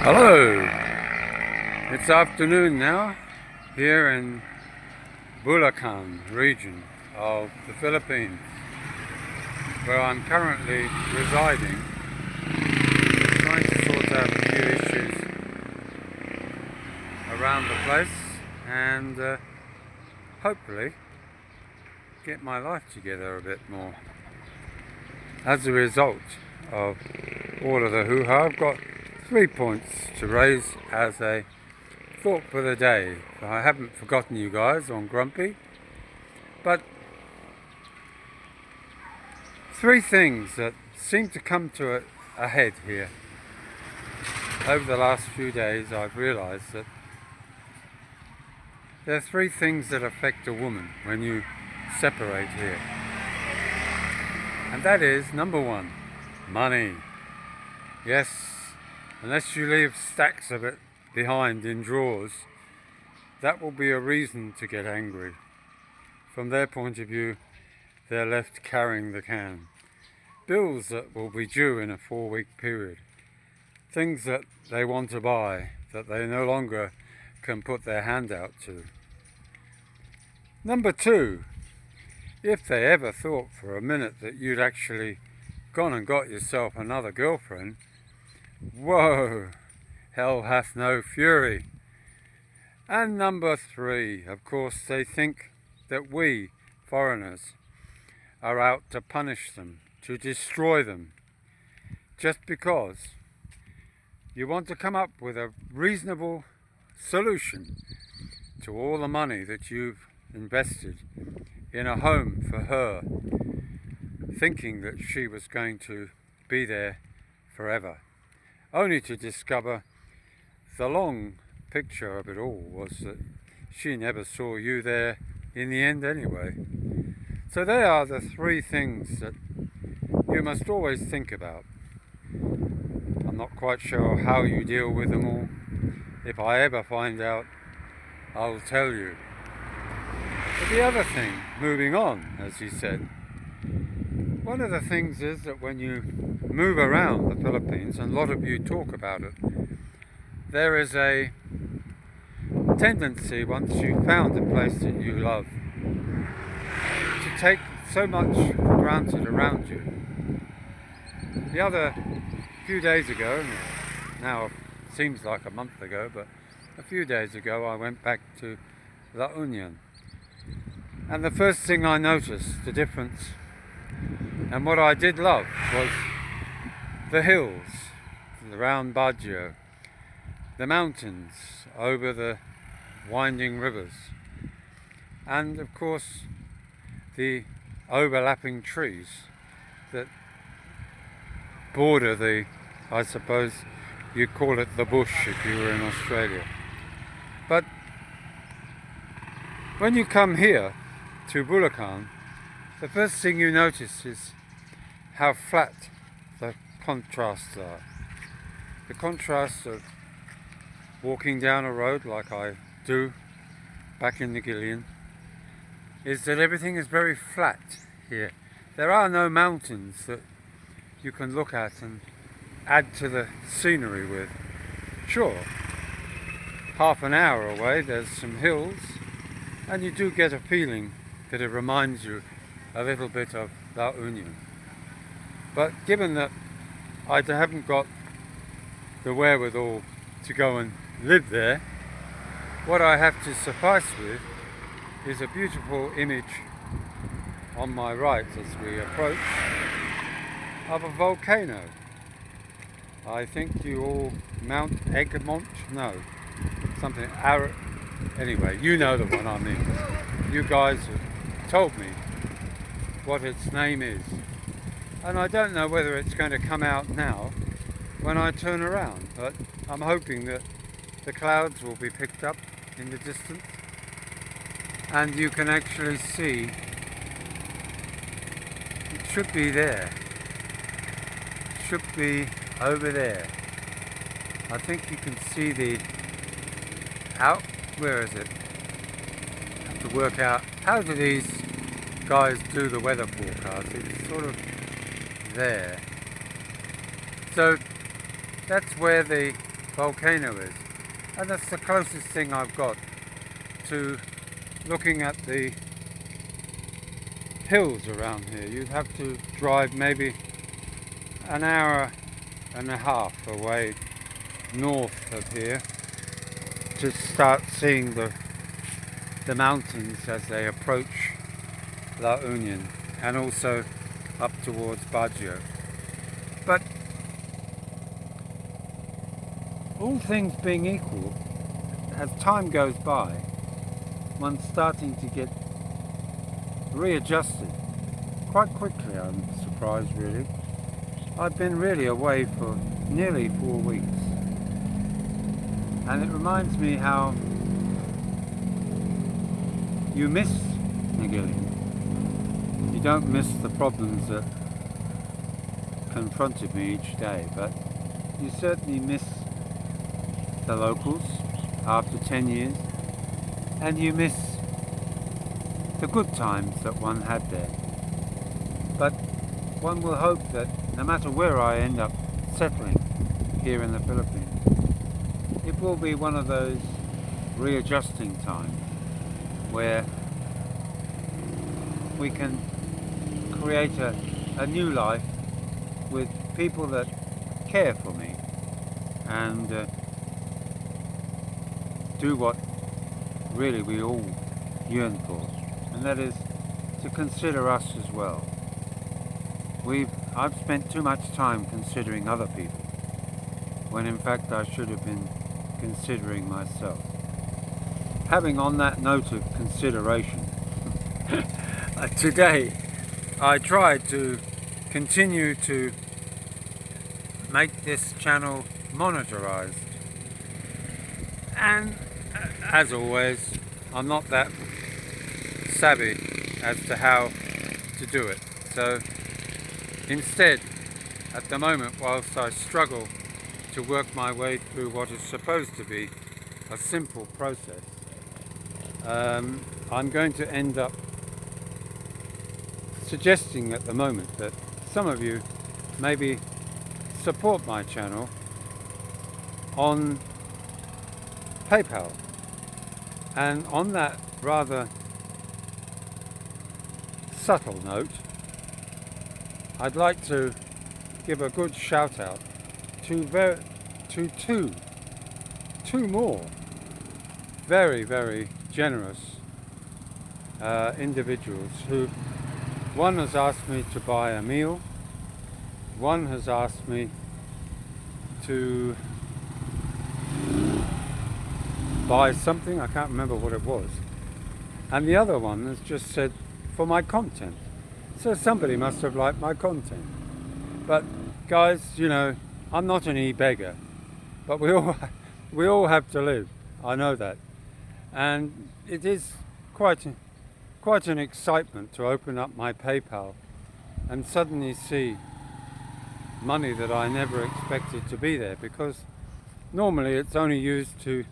Hello, it's afternoon now here in Bulacan region of the Philippines, where I'm currently residing, trying to sort out a few issues around the place and hopefully get my life together a bit more. As a result of all of the hoo-ha, I've got 3 points to raise as a thought for the day. I haven't forgotten you guys on Grumpy, but 3 things that seem to come to a head here. Over the last few days I've realized that there are 3 things that affect a woman when you separate here. And that is, number 1, money. Yes, unless you leave stacks of it behind in drawers, that will be a reason to get angry. From their point of view, they're left carrying the can. Bills that will be due in a 4-week period. Things that they want to buy that they no longer can put their hand out to. Number 2, if they ever thought for a minute that you'd actually gone and got yourself another girlfriend, whoa, hell hath no fury. And number 3, of course, they think that we, foreigners, are out to punish them, to destroy them, just because you want to come up with a reasonable solution to all the money that you've invested in a home for her, thinking that she was going to be there forever. Only to discover the long picture of it all was that she never saw you there in the end anyway. So they are the 3 things that you must always think about. I'm not quite sure how you deal with them all. If I ever find out, I'll tell you. But the other thing, moving on, as he said, one of the things is that when you move around the Philippines, and a lot of you talk about it, there is a tendency, once you've found a place that you love, to take so much for granted around you. The other few days ago, now it seems like a month ago, but a few days ago I went back to La Union. And the first thing I noticed, the difference, and what I did love, was the hills around Baguio, the mountains over the winding rivers, and of course the overlapping trees that border the, I suppose you'd call it the bush if you were in Australia. But when you come here to Bulacan, the first thing you notice is how flat the contrasts are. The contrast of walking down a road like I do back in the Gillian is that everything is very flat here. There are no mountains that you can look at and add to the scenery with. Sure, half an hour away there's some hills, and you do get a feeling that it reminds you a little bit of La Union. But given that I haven't got the wherewithal to go and live there, what I have to suffice with is a beautiful image on my right as we approach of a volcano. I think you all Mount Egmont? No, something anyway, you know the one I mean. You guys have told me what its name is, and I don't know whether it's going to come out now when I turn around, but I'm hoping that the clouds will be picked up in the distance and you can actually see it should be there, it should be over there. I think you can see the where is it? I have to work out how do these guys do the weather forecast. It's sort of there. So that's where the volcano is. And that's the closest thing I've got to looking at the hills around here. You'd have to drive maybe an hour and a half away north of here to start seeing the mountains as they approach La Union, and also up towards Baggio. But all things being equal, as time goes by, one's starting to get readjusted quite quickly. I'm surprised, really. I've been really away for nearly 4 weeks, and it reminds me how you miss Negillion. You don't miss the problems that confronted me each day, but you certainly miss the locals after 10 years, and you miss the good times that one had there. But one will hope that no matter where I end up settling here in the Philippines, it will be one of those readjusting times where we can create a new life with people that care for me and do what really we all yearn for, and that is to consider us as well. I've spent too much time considering other people, when in fact I should have been considering myself. Having on that note of consideration, today I tried to continue to make this channel monitorized, and as always I'm not that savvy as to how to do it. So instead, at the moment, whilst I struggle to work my way through what is supposed to be a simple process, I'm going to end up suggesting at the moment that some of you maybe support my channel on PayPal. And on that rather subtle note, I'd like to give a good shout out to two more very, very generous individuals who, one has asked me to buy a meal, one has asked me to buy something, I can't remember what it was, and the other one has just said for my content. So somebody must have liked my content. But guys, you know, I'm not an e-beggar, but we all have to live. I know that, and it is quite an excitement to open up my PayPal and suddenly see money that I never expected to be there, because normally it's only used to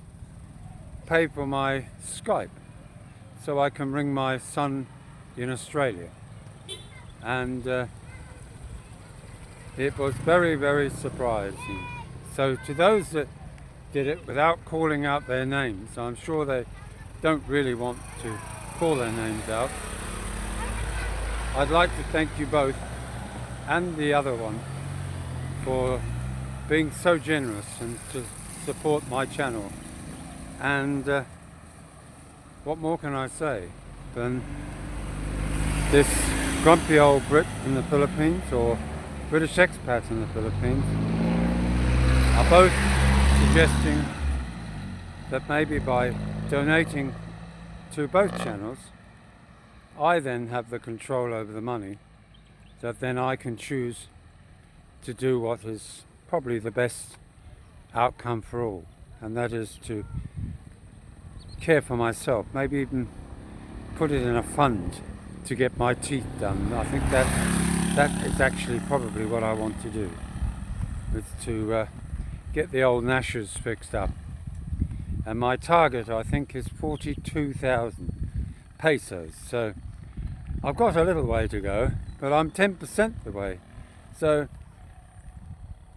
pay for my Skype so I can ring my son in Australia. And it was very, very surprising. So to those that did it without calling out their names, I'm sure they don't really want to call their names out, I'd like to thank you both and the other one for being so generous and to support my channel. And what more can I say than this grumpy old Brit in the Philippines, or British expat in the Philippines, are both suggesting that maybe by donating to both channels, I then have the control over the money, that then I can choose to do what is probably the best outcome for all, and that is to care for myself, maybe even put it in a fund to get my teeth done. I think that is actually probably what I want to do, is to get the old gnashers fixed up. And my target, I think, is 42,000 pesos. So I've got a little way to go, but I'm 10% the way. So,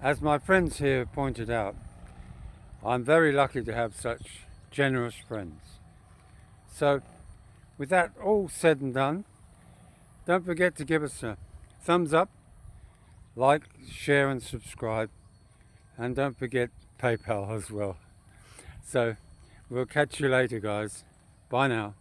as my friends here pointed out, I'm very lucky to have such generous friends. So with that all said and done, don't forget to give us a thumbs up, like, share and subscribe, and don't forget PayPal as well. So we'll catch you later, guys. Bye now.